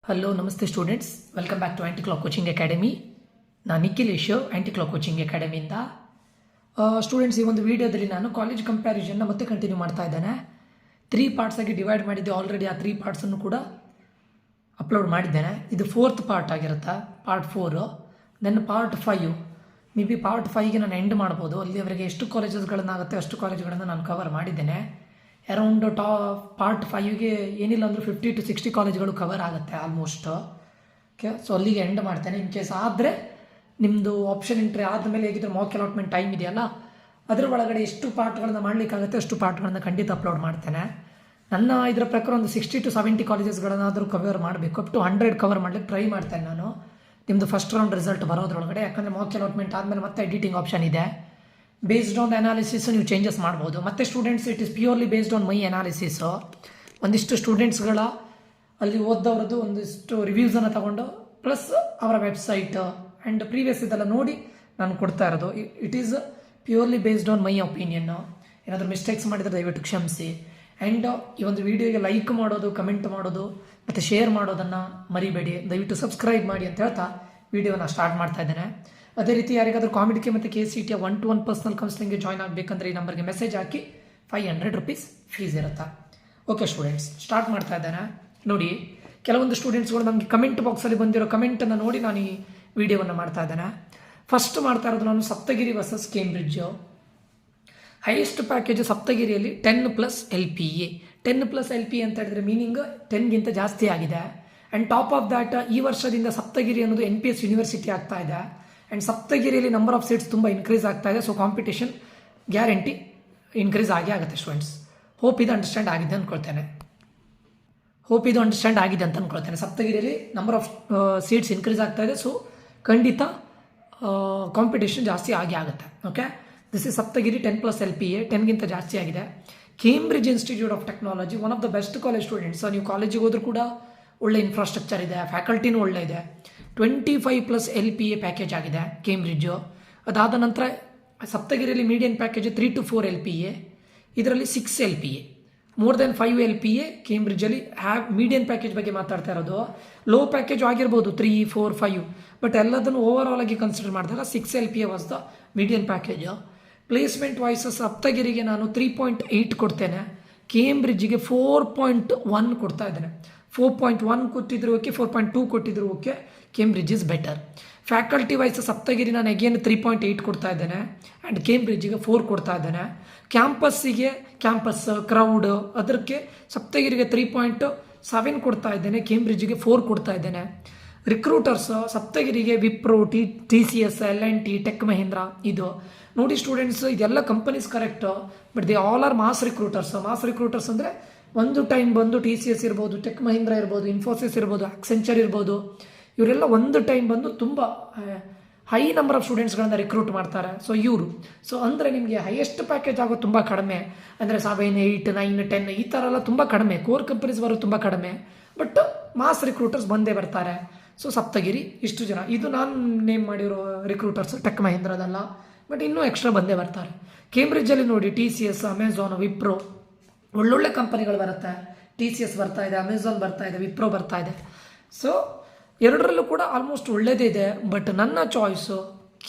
Hello namaste students, welcome back to Anti Clock Coaching Academy. ನಾನು Nikhilesh, Anti Clock Coaching ಅಕಾಡೆಮಿಯಿಂದ. Students, ಈ ಒಂದು ವಿಡಿಯೋದಲ್ಲಿ ನಾನು ಕಾಲೇಜ್ ಕಂಪ್ಯಾರಿಸನ್ನ ಮತ್ತೆ ಕಂಟಿನ್ಯೂ ಮಾಡ್ತಾ ಇದ್ದೇನೆ. 3 ಪಾರ್ಟ್ಸಾಗಿ ಡಿವೈಡ್ ಮಾಡಿದ್ದೆ ಆಲ್ರೆಡಿ. ಆ 3 ಪಾರ್ಟ್ಸನ್ನು ಕೂಡ ಅಪ್ಲೋಡ್ ಮಾಡಿದ್ದೇನೆ. ಇದು 4th ಪಾರ್ಟ್ ಆಗಿರುತ್ತೆ, part 4. Then part 5, may be part 5ಗೆ ನಾನು ಎಂಡ್ ಮಾಡ್ಬೋದು. ಅಲ್ಲಿವರೆಗೆ ಎಷ್ಟು ಕಾಲೇಜಸ್ಗಳನ್ನಾಗುತ್ತೆ ಅಷ್ಟು ಕಾಲೇಜುಗಳನ್ನು ನಾನು ಕವರ್ ಮಾಡಿದ್ದೇನೆ. ಅರೌಂಡ್ ಪಾರ್ಟ್ 5ಗೆ ಏನಿಲ್ಲ ಅಂದರೂ 50 to 60 ಕಾಲೇಜುಗಳು ಕವರ್ ಆಗುತ್ತೆ ಆಲ್ಮೋಸ್ಟ್. ಓಕೆ, ಸೊ ಅಲ್ಲಿಗೆ ಎಂಡ್ ಮಾಡ್ತೇನೆ. ಇನ್ ಕೇಸ್ ಆದರೆ ನಿಮ್ಮದು ಆಪ್ಷನ್ ಎಂಟ್ರಿ ಆದಮೇಲೆ ಹೇಗಿದ್ರೆ ಮಾಕ್ ಅಲಾಟ್ಮೆಂಟ್ ಟೈಮ್ ಇದೆಯಲ್ಲ, ಅದರ ಒಳಗಡೆ ಎಷ್ಟು ಪಾರ್ಟ್ಗಳನ್ನು ಮಾಡಲಿಕ್ಕಾಗುತ್ತೆ ಅಷ್ಟು ಪಾರ್ಟ್ಗಳನ್ನು ಖಂಡಿತ ಅಪ್ಲೋಡ್ ಮಾಡ್ತೇನೆ. ನನ್ನ ಇದರ ಪ್ರಕಾರ ಒಂದು 60 to 70 ಕಾಲೇಜಸ್ಗಳನ್ನಾದರೂ ಕವರ್ ಮಾಡಬೇಕು. ಅಪ್ ಟು 100 ಕವರ್ ಮಾಡಲಿಕ್ಕೆ ಟ್ರೈ ಮಾಡ್ತೇನೆ ನಾನು, ನಿಮ್ಮದು ಫಸ್ಟ್ ರೌಂಡ್ ರಿಸಲ್ಟ್ ಬರೋದ್ರೊಳಗಡೆ. ಯಾಕಂದರೆ ಮಾಕ್ ಅಲಾಟ್ಮೆಂಟ್ ಆದಮೇಲೆ ಮತ್ತೆ ಎಡಿಟಿಂಗ್ ಆಪ್ಷನ್ ಇದೆ. ಬೇಸ್ಡ್ ಆನ್ ದ ಅನಾಲಿಸಿಸ್ ನೀವು ಚೇಂಜಸ್ ಮಾಡ್ಬೋದು. ಮತ್ತು students, it is purely based on my analysis. ಒಂದಿಷ್ಟು ಸ್ಟೂಡೆಂಟ್ಸ್ಗಳ ಅಲ್ಲಿ ಓದ್ದವ್ರದ್ದು ಒಂದಿಷ್ಟು ರಿವ್ಯೂಸನ್ನು ತಗೊಂಡು ಪ್ಲಸ್ ಅವರ ವೆಬ್ಸೈಟ್ ಆ್ಯಂಡ್ ಪ್ರೀವಿಯಸ್ ಇದೆಲ್ಲ ನೋಡಿ ನಾನು ಕೊಡ್ತಾ ಇರೋದು. It is purely based on my opinion. ಏನಾದರೂ ಮಿಸ್ಟೇಕ್ಸ್ ಮಾಡಿದರೆ ದಯವಿಟ್ಟು ಕ್ಷಮಿಸಿ. ಆ್ಯಂಡ್ ಈ ಒಂದು ವಿಡಿಯೋಗೆ ಲೈಕ್ ಮಾಡೋದು, ಕಮೆಂಟ್ ಮಾಡೋದು ಮತ್ತು ಶೇರ್ ಮಾಡೋದನ್ನು ಮರಿಬೇಡಿ. ದಯವಿಟ್ಟು ಸಬ್ಸ್ಕ್ರೈಬ್ ಮಾಡಿ ಅಂತ ಹೇಳ್ತಾ ವಿಡಿಯೋನ ಸ್ಟಾರ್ಟ್ ಮಾಡ್ತಾ ಇದ್ದೇನೆ. ಅದೇ ರೀತಿ ಯಾರಿಗಾದರೂ ಕಾಮಿಡಿಕೆ ಮತ್ತು KCET 1-to-1 ಪರ್ಸನಲ್ ಕೌನ್ಸಿಲಿಂಗ್ಗೆ ಜಾಯ್ನ್ ಆಗಬೇಕಂದ್ರೆ ಈ ನಂಬರ್ಗೆ ಮೆಸೇಜ್ ಹಾಕಿ. 500 rupees ಫೀಸ್ ಇರುತ್ತೆ. ಓಕೆ ಸ್ಟೂಡೆಂಟ್ಸ್, ಸ್ಟಾರ್ಟ್ ಮಾಡ್ತಾ ಇದ್ದೇನೆ. ನೋಡಿ, ಕೆಲವೊಂದು ಸ್ಟೂಡೆಂಟ್ಸ್ಗಳು ನಮಗೆ ಕಮೆಂಟ್ ಬಾಕ್ಸಲ್ಲಿ ಬಂದಿರೋ ಕಮೆಂಟನ್ನು ನೋಡಿ ನಾನು ಈ ವಿಡಿಯೋವನ್ನು ಮಾಡ್ತಾ ಇದ್ದೇನೆ. ಫಸ್ಟ್ ಮಾಡ್ತಾ ಇರೋದು ನಾನು Saptagiri versus Cambridge. Highest package ಸಪ್ತಗಿರಿಯಲ್ಲಿ 10+ LPA. 10+ LPA ಅಂತ ಹೇಳಿದ್ರೆ ಮೀನಿಂಗ್ 10ಗಿಂತ ಜಾಸ್ತಿ ಆಗಿದೆ. ಆ್ಯಂಡ್ ಟಾಪ್ ಆಫ್ ದ್ಯಾಟ್, ಈ ವರ್ಷದಿಂದ ಸಪ್ತಗಿರಿ ಅನ್ನೋದು NPS ಯೂನಿವರ್ಸಿಟಿ ಆಗ್ತಾ ಇದೆ. ಆ್ಯಂಡ್ ಸಪ್ತಗಿರಿಯಲ್ಲಿ ನಂಬರ್ ಆಫ್ ಸೀಟ್ಸ್ ತುಂಬ ಇನ್ಕ್ರೀಸ್ ಆಗ್ತಾ ಇದೆ. ಸೊ ಕಾಂಪಿಟೇಷನ್ ಗ್ಯಾರಂಟಿ ಇನ್ಕ್ರೀಸ್ ಆಗೇ ಆಗುತ್ತೆ ಸ್ಟೂಡೆಂಟ್ಸ್. ಹೋಪ್ ಇದು ಅಂಡರ್ಸ್ಟ್ಯಾಂಡ್ ಆಗಿದೆ ಅಂತ ಅಂದ್ಕೊಳ್ತೇನೆ. ಸಪ್ತಗಿರಿಯಲ್ಲಿ ನಂಬರ್ ಆಫ್ ಸೀಟ್ಸ್ ಇನ್ಕ್ರೀಸ್ ಆಗ್ತಾ ಇದೆ. ಸೊ ಖಂಡಿತ ಕಾಂಪಿಟೇಷನ್ ಜಾಸ್ತಿ ಆಗೇ ಆಗುತ್ತೆ. Okay, this is Saptagiri 10+ LPA. 10ಗಿಂತ ಜಾಸ್ತಿ ಆಗಿದೆ. Cambridge Institute of technology, one of the best college students. ನೀವು ಕಾಲೇಜಿಗೆ ಹೋದ್ರೂ ಕೂಡ ಒಳ್ಳೆ ಇನ್ಫ್ರಾಸ್ಟ್ರಕ್ಚರ್ ಇದೆ, ಫ್ಯಾಕಲ್ಟಿನೂ ಒಳ್ಳೆ ಇದೆ. 25+ LPA ಪ್ಯಾಕೇಜ್ ಆಗಿದೆ ಕೇಂಬ್ರಿಡ್ಜು. ಅದಾದ ನಂತರ ಸಪ್ತಗಿರಿಯಲ್ಲಿ ಮೀಡಿಯನ್ ಪ್ಯಾಕೇಜ್ 3 to 4 LPA. ಇದರಲ್ಲಿ 6 LPA. ಮೋರ್ ದೆನ್ 5 LPA ಕೇಂಬ್ರಿಡ್ಜಲ್ಲಿ ಮೀಡಿಯನ್ ಪ್ಯಾಕೇಜ್ ಬಗ್ಗೆ ಮಾತಾಡ್ತಾ ಇರೋದು. ಲೋ ಪ್ಯಾಕೇಜ್ ಆಗಿರ್ಬೋದು 3, 4, 5, ಬಟ್ ಎಲ್ಲದನ್ನು ಓವರ್ ಆಲ್ ಆಗಿ ಕನ್ಸಿಡರ್ ಮಾಡಿದಾಗ 6 LPA was the median package. Placement wise ಸಪ್ತಗಿರಿಗೆ ನಾನು 3.8 ಕೊಡ್ತೇನೆ, ಕೇಂಬ್ರಿಡ್ಜಿಗೆ 4.1 ಕೊಡ್ತಾ ಇದ್ದೇನೆ. 4.1 ಕೊಟ್ಟಿದ್ರು ಓಕೆ, 4.2 ಕೊಟ್ಟಿದ್ರು okay, Cambridge is better. Faculty wise Saptagiri ನಾನು ಅಗೇನ್ 3.8 ಕೊಡ್ತಾ ಇದ್ದೇನೆ ಆ್ಯಂಡ್ ಕೇಂಬ್ರಿಡ್ಜಿಗೆ 4 ಕೊಡ್ತಾ ಇದ್ದೇನೆ. ಕ್ಯಾಂಪಸ್ ಕ್ರೌಡ್ ಅದಕ್ಕೆ ಸಪ್ತಗಿರಿಗೆ 3.7 ಕೊಡ್ತಾ ಇದ್ದೇನೆ, ಕೇಂಬ್ರಿಡ್ಜಿಗೆ 4 ಕೊಡ್ತಾ ಇದ್ದೇನೆ. ರಿಕ್ರೂಟರ್ಸ್ ಸಪ್ತಗಿರಿಗೆ ವಿಪ್ರೋ, TCS, L&T, ಟೆಕ್ ಮಹೀಂದ್ರ. ಇದು ನೋಡಿ ಸ್ಟೂಡೆಂಟ್ಸ್, ಇದೆಲ್ಲ companies correct, but they all are mass recruiters. Mass recruiters ಅಂದರೆ ಒಂದು ಟೈಮ್ ಬಂದು TCS ಇರ್ಬೋದು, ಟೆಕ್ ಮಹೀಂದ್ರ ಇರ್ಬೋದು, ಇನ್ಫೋಸಿಸ್ ಇರ್ಬೋದು, ಆಕ್ಸೆಂಚರ್ ಇರ್ಬೋದು, ಇವರೆಲ್ಲ ಒಂದು ಟೈಮ್ ಬಂದು ತುಂಬ ಹೈ ನಂಬರ್ ಆಫ್ ಸ್ಟೂಡೆಂಟ್ಸ್ಗಳನ್ನ ರಿಕ್ರೂಟ್ ಮಾಡ್ತಾರೆ. ಸೊ ಇವರು ಅಂದರೆ ನಿಮಗೆ ಹೈಯೆಸ್ಟ್ ಪ್ಯಾಕೇಜ್ ಆಗೋದು ತುಂಬ ಕಡಿಮೆ, ಅಂದರೆ 7, 8, 9, 10 ಈ ಥರ ಎಲ್ಲ ತುಂಬ ಕಡಿಮೆ. ಕೋರ್ ಕಂಪನೀಸ್ ಬರೋದು ತುಂಬ ಕಡಿಮೆ, ಬಟ್ ಮಾಸ್ ರಿಕ್ರೂಟರ್ಸ್ ಬಂದೇ ಬರ್ತಾರೆ. ಸೊ ಸಪ್ತಗಿರಿ ಇಷ್ಟು ಜನ, ಇದು ನಾನು ನೇಮ್ ಮಾಡಿರೋ ರಿಕ್ರೂಟರ್ಸ್ ಟೆಕ್ ಮಹೀಂದ್ರದಲ್ಲ, ಬಟ್ ಇನ್ನೂ ಎಕ್ಸ್ಟ್ರಾ ಬಂದೇ ಬರ್ತಾರೆ. ಕೇಂಬ್ರಿಡ್ಜಲ್ಲಿ ನೋಡಿ TCS, ಅಮೆಝಾನ್, ವಿಪ್ರೋ, ಒಳ್ಳೊಳ್ಳೆ ಕಂಪನಿಗಳು ಬರುತ್ತೆ. TCS ಬರ್ತಾ ಇದೆ, ಅಮೆಝಾನ್ ಬರ್ತಾ ಇದೆ, ವಿಪ್ರೋ ಬರ್ತಾ ಇದೆ. ಸೊ ಎರಡರಲ್ಲೂ ಕೂಡ ಆಲ್ಮೋಸ್ಟ್ ಒಳ್ಳೆಯದೇ ಇದೆ, ಬಟ್ ನನ್ನ ಚಾಯ್ಸು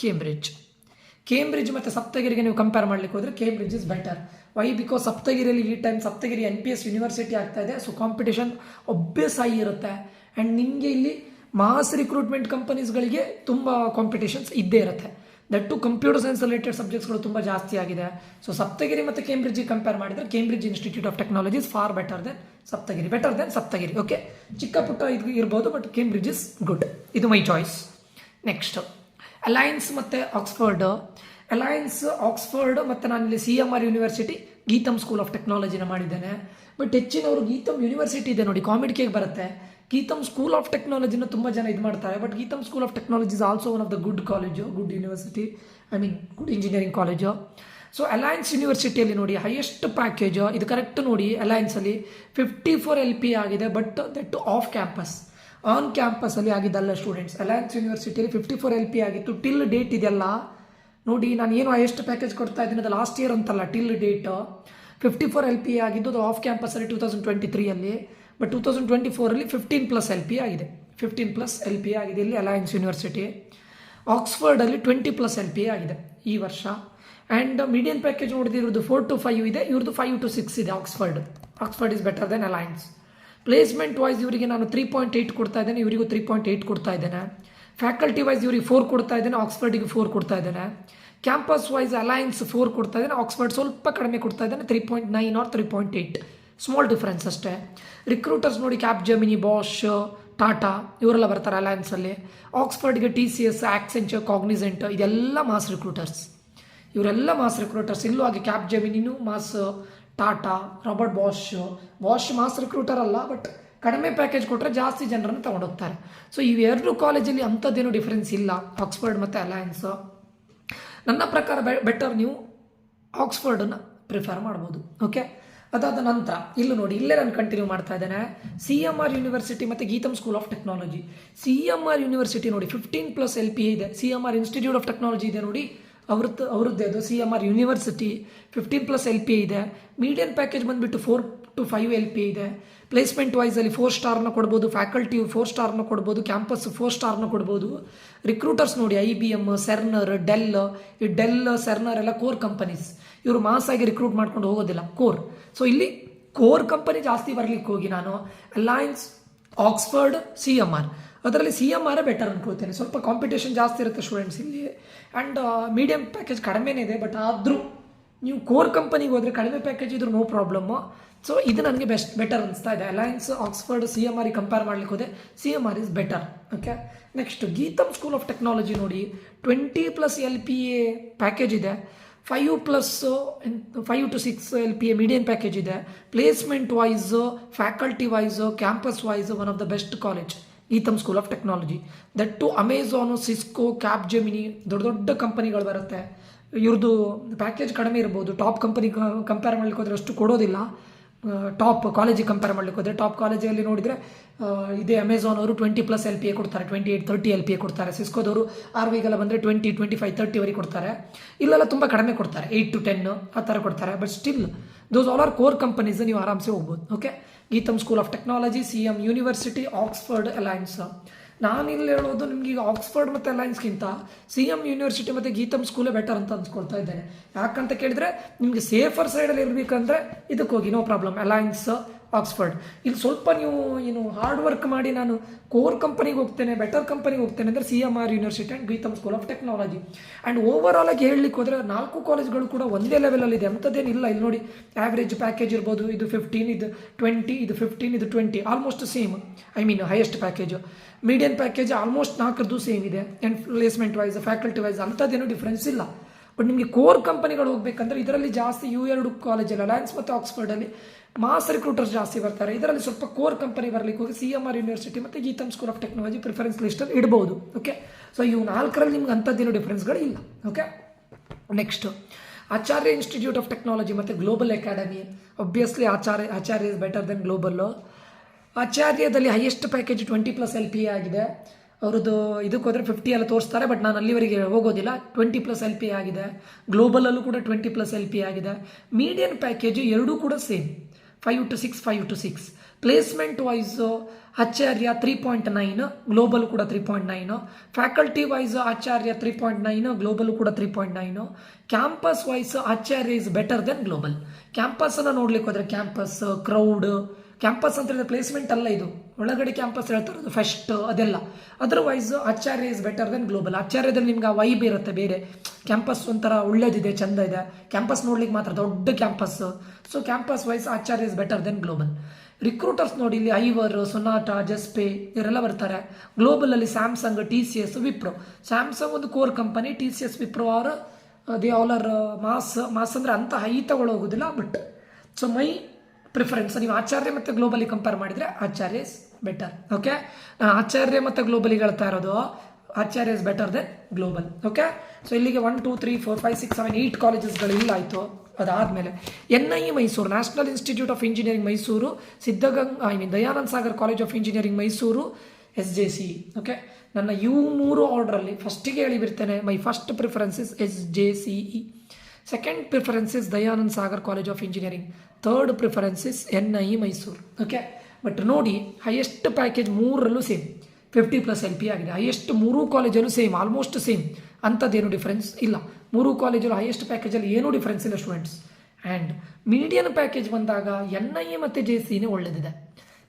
ಕೇಂಬ್ರಿಡ್ಜ್ ಮತ್ತು ಸಪ್ತಗಿರಿಗೆ ನೀವು ಕಂಪೇರ್ ಮಾಡಲಿಕ್ಕೆ ಹೋದರೆ Cambridge is better. Why? Because ಸಪ್ತಗಿರಿಯಲ್ಲಿ ಈ ಟೈಮ್ ಸಪ್ತಗಿರಿ NPS ಯೂನಿವರ್ಸಿಟಿ ಆಗ್ತಾ ಇದೆ. ಸೊ ಕಾಂಪಿಟೇಷನ್ ಒಬ್ಬಿಯಸ್ ಆಗಿ ಇರುತ್ತೆ. ಆ್ಯಂಡ್ ನಿಮಗೆ ಇಲ್ಲಿ ಮಾಸ್ ರಿಕ್ರೂಟ್ಮೆಂಟ್ ಕಂಪನೀಸ್ಗಳಿಗೆ ತುಂಬ ಕಾಂಪಿಟೇಷನ್ಸ್ ಇದ್ದೇ ಇರುತ್ತೆ. That to computer science related ಸಬ್ಜೆಕ್ಟ್ಸ್ಗಳು ತುಂಬ ಜಾಸ್ತಿ ಆಗಿದೆ. ಸೊ ಸಪ್ತಗಿರಿ ಮತ್ತು ಕೇಂಬ್ರಿಡ್ಜಿಗೆ ಕಂಪೇರ್ ಮಾಡಿದರೆ Cambridge Institute of Technology is far better than Saptagiri. Okay, ಚಿಕ್ಕ ಪುಟ್ಟ ಇದು ಇರ್ಬೋದು, ಬಟ್ ಕೇಂಬ್ರಿಡ್ಜ್ ಇಸ್ ಗುಡ್. ಇದು ಮೈ ಚಾಯ್ಸ್. ನೆಕ್ಸ್ಟ್ ಅಲಯನ್ಸ್ ಮತ್ತು ಆಕ್ಸ್ಫರ್ಡ್ ಮತ್ತು ನಾನಿಲ್ಲಿ CMR university, Gitam school of ಟೆಕ್ನಾಲಜಿನ ಮಾಡಿದ್ದೇನೆ. ಬಟ್ ಹೆಚ್ಚಿನವರು ಗೀತಮ್ ಯೂನಿವರ್ಸಿಟಿ ಇದೆ ನೋಡಿ, ಕಾಮಿಡಿಕೆಗೆ ಬರುತ್ತೆ. ಗೀತಮ್ ಸ್ಕೂಲ್ ಆಫ್ ಟೆಕ್ನಾಲಜಿನ ತುಂಬ ಜನ ಇದು ಮಾಡ್ತಾರೆ, but Gitam school of Technology is also one of the good college, good university, good engineering college. So Alliance ಯೂನಿವರ್ಸಿಟಿಯಲ್ಲಿ ನೋಡಿ ಹೈಯೆಸ್ಟ್ ಪ್ಯಾಕೇಜು, ಇದು ಕರೆಕ್ಟ್ ನೋಡಿ, ಅಲಯನ್ಸಲ್ಲಿ 54 LPA ಆಗಿದೆ, but that off campus. On ಕ್ಯಾಂಪಸಲ್ಲಿ ಆಗಿದ್ದಲ್ಲ ಸ್ಟೂಡೆಂಟ್ಸ್. ಅಲಯನ್ಸ್ ಯೂನಿವರ್ಸಿಟಿಯಲ್ಲಿ 54 LPA ಆಗಿತ್ತು. ಟಿಲ್ ಡೇಟ್ ಇದೆಲ್ಲ ನೋಡಿ, ನಾನು ಏನು ಹೈಯೆಸ್ಟ್ ಪ್ಯಾಕೇಜ್ ಕೊಡ್ತಾ ಇದ್ದೀನಿ ಅದು ಲಾಸ್ಟ್ ಇಯರ್ ಅಂತಲ್ಲ, ಟಿಲ್ ಡೇಟ್ 54 LPA ಆಗಿದ್ದು. ಅದು ಆಫ್ ಕ್ಯಾಂಪಸಲ್ಲಿ 2023 ಬಟ್ 2024 15+LP ಆಗಿದೆ. 15+LP ಆಗಿದೆ ಇಲ್ಲಿ ಅಲಯನ್ಸ್ ಯೂನಿವರ್ಸಿಟಿ. ಆಕ್ಸ್ಫರ್ಡಲ್ಲಿ 20+LP ಆಗಿದೆ ಈ ವರ್ಷ. ಆ್ಯಂಡ್ ಮೀಡಿಯನ್ ಪ್ಯಾಕೇಜ್ ನೋಡಿದ್ರೆ ಇವ್ರದ್ದು 4 to 5 ಇದೆ, ಇವ್ರದ್ದು 5 to 6 ಇದೆ. Oxford is better than Alliance. Placement wise ಇವರಿಗೆ ನಾನು 3.8 ಕೊಡ್ತಾ ಇದ್ದೇನೆ, ಇವರಿಗೂ 3.8 ಕೊಡ್ತಾ ಇದ್ದೇನೆ. ಫ್ಯಾಕಲ್ಟಿ ವೈಸ್ ಇವರಿಗೆ 4 ಕೊಡ್ತಾ ಇದ್ದೇನೆ, ಆಕ್ಸ್ಫರ್ಡಿಗೆ 4 ಕೊಡ್ತಾ ಇದ್ದೇನೆ. ಕ್ಯಾಂಪಸ್ ವೈಸ್ ಅಲಯನ್ಸ್ 4 ಕೊಡ್ತಾ ಇದ್ದೇನೆ, ಆಕ್ಸ್ಫರ್ಡ್ ಸ್ವಲ್ಪ ಕಡಿಮೆ ಕೊಡ್ತಾ ಇದ್ದೇನೆ, 3.9 or 3.8, ಸ್ಮಾಲ್ ಡಿಫ್ರೆನ್ಸ್ ಅಷ್ಟೇ. ರಿಕ್ರೂಟರ್ಸ್ ನೋಡಿ ಕ್ಯಾಪ್ ಜೆಮಿನಿ, ಬಾಷ್, ಟಾಟಾ ಇವರೆಲ್ಲ ಬರ್ತಾರೆ ಅಲಯನ್ಸಲ್ಲಿ. ಆಕ್ಸ್ಫರ್ಡ್ಗೆ TCS, ಆಕ್ಸೆಂಚರ್, ಕಾಗ್ನಿಸೆಂಟ್ ಇದೆಲ್ಲ ಮಾಸ್ ರಿಕ್ರೂಟರ್ಸ್. ಇವರೆಲ್ಲ ಮಾಸ್ ರಿಕ್ರೂಟರ್ಸ್. ಇಲ್ಲೂ ಹಾಗೆ ಕ್ಯಾಪ್ ಜೆಮಿನಿನೂ mass, Tata, Robert Bosch mass recruiter ಅಲ್ಲ, ಬಟ್ ಕಡಿಮೆ ಪ್ಯಾಕೇಜ್ ಕೊಟ್ಟರೆ ಜಾಸ್ತಿ ಜನರನ್ನು ತೊಗೊಂಡೋಗ್ತಾರೆ. ಸೊ ಇವೆರಡು ಕಾಲೇಜಲ್ಲಿ ಅಂಥದ್ದೇನು ಡಿಫ್ರೆನ್ಸ್ ಇಲ್ಲ, ಆಕ್ಸ್ಫರ್ಡ್ ಮತ್ತು ಅಲಯನ್ಸ್. ನನ್ನ ಪ್ರಕಾರ ಬೆಟರ್ ನೀವು ಆಕ್ಸ್ಫರ್ಡನ್ನು ಪ್ರಿಫರ್ ಮಾಡ್ಬೋದು. ಓಕೆ, ಅದಾದ ನಂತರ ಇಲ್ಲೂ ನೋಡಿ, ಇಲ್ಲೇ ನಾನು ಕಂಟಿನ್ಯೂ ಮಾಡ್ತಾ ಇದ್ದೇನೆ. CMR ಯೂನಿವರ್ಸಿಟಿ ಮತ್ತು Gitam school of technology. CMR university ನೋಡಿ 15+LP ಇದೆ. CMR ಇನ್ಸ್ಟಿಟ್ಯೂಟ್ ಆಫ್ ಟೆಕ್ನಾಲಜಿ ಇದೆ ನೋಡಿ, ಅವರದ್ದೇ ಅದು CMR ಯೂನಿವರ್ಸಿಟಿ. 15+LP ಇದೆ. ಮೀಡಿಯನ್ ಪ್ಯಾಕೇಜ್ ಬಂದುಬಿಟ್ಟು 4 to 5 LP ಇದೆ. ಪ್ಲೇಸ್ಮೆಂಟ್ ವೈಸಲ್ಲಿ 4 ಸ್ಟಾರ್ನ ಕೊಡ್ಬೋದು, ಫ್ಯಾಕಲ್ಟಿ 4 ಸ್ಟಾರ್ನ ಕೊಡ್ಬೋದು, ಕ್ಯಾಂಪಸ್ 4 ಸ್ಟಾರ್ನ ಕೊಡ್ಬೋದು. ರಿಕ್ರೂಟರ್ಸ್ ನೋಡಿ IBM, ಸೆರ್ನರ್, ಡೆಲ್, ಸೆರ್ನರ್ ಎಲ್ಲ ಕೋರ್ ಕಂಪನೀಸ್. ಇವರು ಮಾಸಾಗಿ ರಿಕ್ರೂಟ್ ಮಾಡ್ಕೊಂಡು ಹೋಗೋದಿಲ್ಲ, ಕೋರ್. ಸೊ ಇಲ್ಲಿ ಕೋರ್ ಕಂಪನಿ ಜಾಸ್ತಿ ಬರಲಿಕ್ಕೆ ಹೋಗಿ ನಾನು ಅಲಯನ್ಸ್, ಆಕ್ಸ್ಫರ್ಡ್, CMR ಅದರಲ್ಲಿ CMR ಬೆಟರ್ ಅನ್ಕೊಳ್ತೇನೆ. ಸ್ವಲ್ಪ ಕಾಂಪಿಟೇಷನ್ ಜಾಸ್ತಿ ಇರುತ್ತೆ ಸ್ಟೂಡೆಂಟ್ಸ್ ಇಲ್ಲಿ. ಆ್ಯಂಡ್ ಮೀಡಿಯಂ ಪ್ಯಾಕೇಜ್ ಕಡಿಮೆನೇ ಇದೆ, ಬಟ್ ಆದರೂ ನೀವು ಕೋರ್ ಕಂಪನಿಗೆ ಹೋದರೆ ಕಡಿಮೆ ಪ್ಯಾಕೇಜ್ ಇದ್ರೂ ನೋ ಪ್ರಾಬ್ಲಮ್ಮು. ಸೊ ಇದು ನನಗೆ ಬೆಟರ್ ಅನಿಸ್ತಾ ಇದೆ. ಅಲಯನ್ಸ್, ಆಕ್ಸ್ಫರ್ಡ್, CMR ಕಂಪೇರ್ ಮಾಡಲಿಕ್ಕೆ ಹೋದೆ CMR is better. Okay, next GITAM school of technology ನೋಡಿ 20+LPA ಪ್ಯಾಕೇಜ್ ಇದೆ. 5 to 6 LPA ಮೀಡಿಯನ್ ಪ್ಯಾಕೇಜ್ ಇದೆ. Placement wise, faculty wise, campus wise one of the best college GITAM school of technology. That too Amazon, Cisco, Capgemini ದೊಡ್ಡ ದೊಡ್ಡ ಕಂಪನಿಗಳು ಬರುತ್ತೆ. ಇವ್ರದ್ದು package ಕಡಿಮೆ ಇರ್ಬೋದು, ಟಾಪ್ ಕಂಪನಿ ಕಂಪೇರ್ ಮಾಡ್ಲಿಕ್ಕೆ ಹೋದರೆ ಅಷ್ಟು ಕೊಡೋದಿಲ್ಲ. ಟಾಪ್ ಕಾಲೇಜಿಗೆ ಕಂಪೇರ್ ಮಾಡ್ಲಿಕ್ಕೆ ಹೋದರೆ ಟಾಪ್ ಕಾಲೇಜಲ್ಲಿ ನೋಡಿದರೆ ಇದೇ ಅಮೆಝಾನ್ ಅವರು 20+LPA ಕೊಡ್ತಾರೆ, 28-30 LPA ಕೊಡ್ತಾರೆ. ಸಿಸ್ಕೋದವರು ಆರ್ವಿಗೆಲ್ಲ ಬಂದರೆ 20, 25, 30 ಕೊಡ್ತಾರೆ. ಇಲ್ಲೆಲ್ಲ ತುಂಬ ಕಡಿಮೆ ಕೊಡ್ತಾರೆ, 8 to 10 ಆ ಥರ ಕೊಡ್ತಾರೆ. But still those all are core companies, ನೀವು ಆರಾಮ್ಸೆ ಹೋಗ್ಬೋದು. Okay, GITAM school of technology, CM university, Oxford, alliance. ನಾನಿಲ್ಲಿ ಹೇಳೋದು ನಿಮ್ಗೆ ಈಗ ಆಕ್ಸ್ಫರ್ಡ್ ಮತ್ತು ಅಲಯನ್ಸ್ಗಿಂತ CM ಯೂನಿವರ್ಸಿಟಿ ಮತ್ತು ಗೀತಮ್ ಸ್ಕೂಲೇ ಬೆಟರ್ ಅಂತ ಅನ್ಸ್ಕೊಳ್ತಾ ಇದ್ದೇನೆ. ಯಾಕಂತ ಕೇಳಿದರೆ ನಿಮಗೆ ಸೇಫರ್ ಸೈಡಲ್ಲಿ ಇರಬೇಕಂದ್ರೆ ಇದಕ್ಕೆ ಹೋಗಿ, ನೋ ಪ್ರಾಬ್ಲಮ್, ಅಲಯನ್ಸ್, ಆಕ್ಸ್ಫರ್ಡ್. ಇಲ್ಲಿ ಸ್ವಲ್ಪ ನೀವು ಹಾರ್ಡ್ ವರ್ಕ್ ಮಾಡಿ ನಾನು ಕೋರ್ ಕಂಪನಿಗೆ ಹೋಗ್ತೇನೆ, ಬೆಟರ್ ಕಂಪನಿಗೆ ಹೋಗ್ತೇನೆ ಅಂದರೆ CMR university and GITAM school of Technology. And over ಆಗಿ ಹೇಳಲಿಕ್ಕೆ ಹೋದರೆ 4 ಕಾಲೇಜ್ಗಳು ಕೂಡ ಒಂದೇ ಲೆವೆಲಲ್ಲಿದೆ, ಅಂಥದ್ದೇನಿಲ್ಲ. ಇಲ್ಲಿ ನೋಡಿ ಆ್ಯಾವ್ರೇಜ್ ಪ್ಯಾಕೇಜ್ ಇರ್ಬೋದು, ಇದು 15, ಇದು 20, ಇದು 15, ಇದು 20, almost same. Highest package. Median package almost 4 same ಇದೆ. And placement wise, faculty wise ಅಂಥದ್ದೇನು ಡಿಫ್ರೆನ್ಸ್ ಇಲ್ಲ. ಬಟ್ ನಿಮಗೆ ಕೋರ್ ಕಂಪನಿಗಳು ಹೋಗಬೇಕಂದ್ರೆ ಇದರಲ್ಲಿ ಜಾಸ್ತಿ ಇವೆರಡು ಕಾಲೇಜಲ್ಲಿ ಅಲಯನ್ಸ್ ಮತ್ತು ಆಕ್ಸ್ಫರ್ಡಲ್ಲಿ ಮಾಸ್ ರಿಕ್ರೂಟರ್ಸ್ ಜಾಸ್ತಿ ಬರ್ತಾರೆ. ಇದರಲ್ಲಿ ಸ್ವಲ್ಪ ಕೋರ್ ಕಂಪನಿ ಬರಲಿಕ್ಕೆ ಹೋಗಿ CMR ಯೂನಿವರ್ಸಿಟಿ ಮತ್ತು Gitam school of Technology preference ಲಿಸ್ಟಲ್ಲಿ ಇಡ್ಬೋದು. ಓಕೆ, ಸೊ ಇವು 4ರಲ್ಲಿ ನಿಮ್ಗೆ ಅಂಥದ್ದೇನು ಡಿಫ್ರೆನ್ಸ್ಗಳು ಇಲ್ಲ. Okay, next Acharya Institute of Technology ಮತ್ತು Global Academy. Obviously Acharya is better than Global. ಆಚಾರ್ಯದಲ್ಲಿ ಹೈಯೆಸ್ಟ್ ಪ್ಯಾಕೇಜ್ 20+LPA ಆಗಿದೆ. ಅವ್ರದ್ದು ಇದಕ್ಕೆ ಹೋದರೆ 50 ಎಲ್ಲ ತೋರಿಸ್ತಾರೆ, ಬಟ್ ನಾನು ಅಲ್ಲಿವರೆಗೆ ಹೋಗೋದಿಲ್ಲ. 20+LPA ಆಗಿದೆ. ಗ್ಲೋಬಲಲ್ಲೂ ಕೂಡ 20+LPA ಆಗಿದೆ. ಮೀಡಿಯನ್ ಪ್ಯಾಕೇಜು ಎರಡೂ ಕೂಡ same, 5 to 6. Placement wise Acharya 3.9, Global ಕೂಡ 3.9. ಫ್ಯಾಕಲ್ಟಿ ವೈಸ್ ಆಚಾರ್ಯ 3.9, ಗ್ಲೋಬಲ್ ಕೂಡ 3.9. Campus wise Acharya is better than Global. ಕ್ಯಾಂಪಸನ್ನು ನೋಡ್ಲಿಕ್ಕೆ ಹೋದರೆ ಕ್ಯಾಂಪಸ್, ಕ್ರೌಡ್, ಕ್ಯಾಂಪಸ್ ಅಂತ ಹೇಳಿದ್ರೆ ಪ್ಲೇಸ್ಮೆಂಟ್ ಅಲ್ಲ, ಇದು ಒಳಗಡೆ ಕ್ಯಾಂಪಸ್ ಹೇಳ್ತಾರದು ಫೆಸ್ಟ್ ಅದೆಲ್ಲ. Otherwise Acharya is better than Global. ಆಚಾರ್ಯದಲ್ಲಿ ನಿಮ್ಗೆ ಆ ವೈಬ್ ಇರುತ್ತೆ ಬೇರೆ, ಕ್ಯಾಂಪಸ್ ಒಂಥರ ಒಳ್ಳೇದಿದೆ, ಚಂದ ಇದೆ, ಕ್ಯಾಂಪಸ್ ನೋಡ್ಲಿಕ್ಕೆ ಮಾತ್ರ ದೊಡ್ಡ campus. So campus wise Acharya is better than Global. Recruiters ನೋಡಿ ಇಲ್ಲಿ ಐವರ್, ಸೊನಾಟಾ, ಜಸ್ಪೇ ಇವರೆಲ್ಲ ಬರ್ತಾರೆ. ಗ್ಲೋಬಲಲ್ಲಿ ಸ್ಯಾಮ್ಸಂಗ್, TCS, ವಿಪ್ರೋ. ಸ್ಯಾಮ್ಸಂಗ್ ಒಂದು core company, TCS, Wipro are they all are mass ಅಂದರೆ ಅಂಥ ಹೈ ತಗೊಳ್ಳೋಗೋದಿಲ್ಲ. ಬಟ್ ಸೊ ಮೈ ಪ್ರಿಫರೆನ್ಸ್, ನೀವು ಆಚಾರ್ಯ ಮತ್ತು ಗ್ಲೋಬಲಿ ಕಂಪೇರ್ ಮಾಡಿದರೆ ಆಚಾರ್ಯ ಇಸ್ ಬೆಟರ್. ಓಕೆ, ನಾನು ಆಚಾರ್ಯ ಮತ್ತು ಗ್ಲೋಬಲಿಗೆ ಹೇಳ್ತಾ ಇರೋದು Acharya is better than Global. Okay, so ಇಲ್ಲಿಗೆ 1, 2, 3, 4, 5, 6, 7, 8 ಕಾಲೇಜಸ್ಗಳು ಇಲ್ಲ ಆಯಿತು. ಅದಾದಮೇಲೆ NIE Mysuru, National Institute of Engineering Mysuru, Dayananda Sagar college of Engineering Mysuru, SJCE. Okay, ನನ್ನ ಇವು 3 ಆರ್ಡ್ರಲ್ಲಿ ಫಸ್ಟಿಗೆ ಹೇಳಿಬಿಡ್ತೇನೆ. My first preference is SJCE, second preference is Dayananda Sagar college of Engineering, third preference is NIE Mysuru. Okay, but ನೋಡಿ ಹೈಯೆಸ್ಟ್ ಪ್ಯಾಕೇಜ್ ಮೂರರಲ್ಲೂ ಸೇಮ್ 50+ LP ಆಗಿದೆ. ಹೈಯೆಸ್ಟ್ ಮೂರೂ ಕಾಲೇಜಲ್ಲೂ ಸೇಮ್, ಆಲ್ಮೋಸ್ಟ್ ಸೇಮ್, ಅಂಥದ್ದೇನು ಡಿಫ್ರೆನ್ಸ್ ಇಲ್ಲ. ಮೂರೂ ಕಾಲೇಜಲ್ಲೂ ಹೈಯೆಸ್ಟ್ ಪ್ಯಾಕೇಜಲ್ಲಿ ಏನೂ ಡಿಫ್ರೆನ್ಸ್ ಇಲ್ಲ ಸ್ಟೂಡೆಂಟ್ಸ್. ಆ್ಯಂಡ್ ಮೀಡಿಯನ್ ಪ್ಯಾಕೇಜ್ ಬಂದಾಗ NIE ಮತ್ತು JCE ಒಳ್ಳೆದಿದೆ.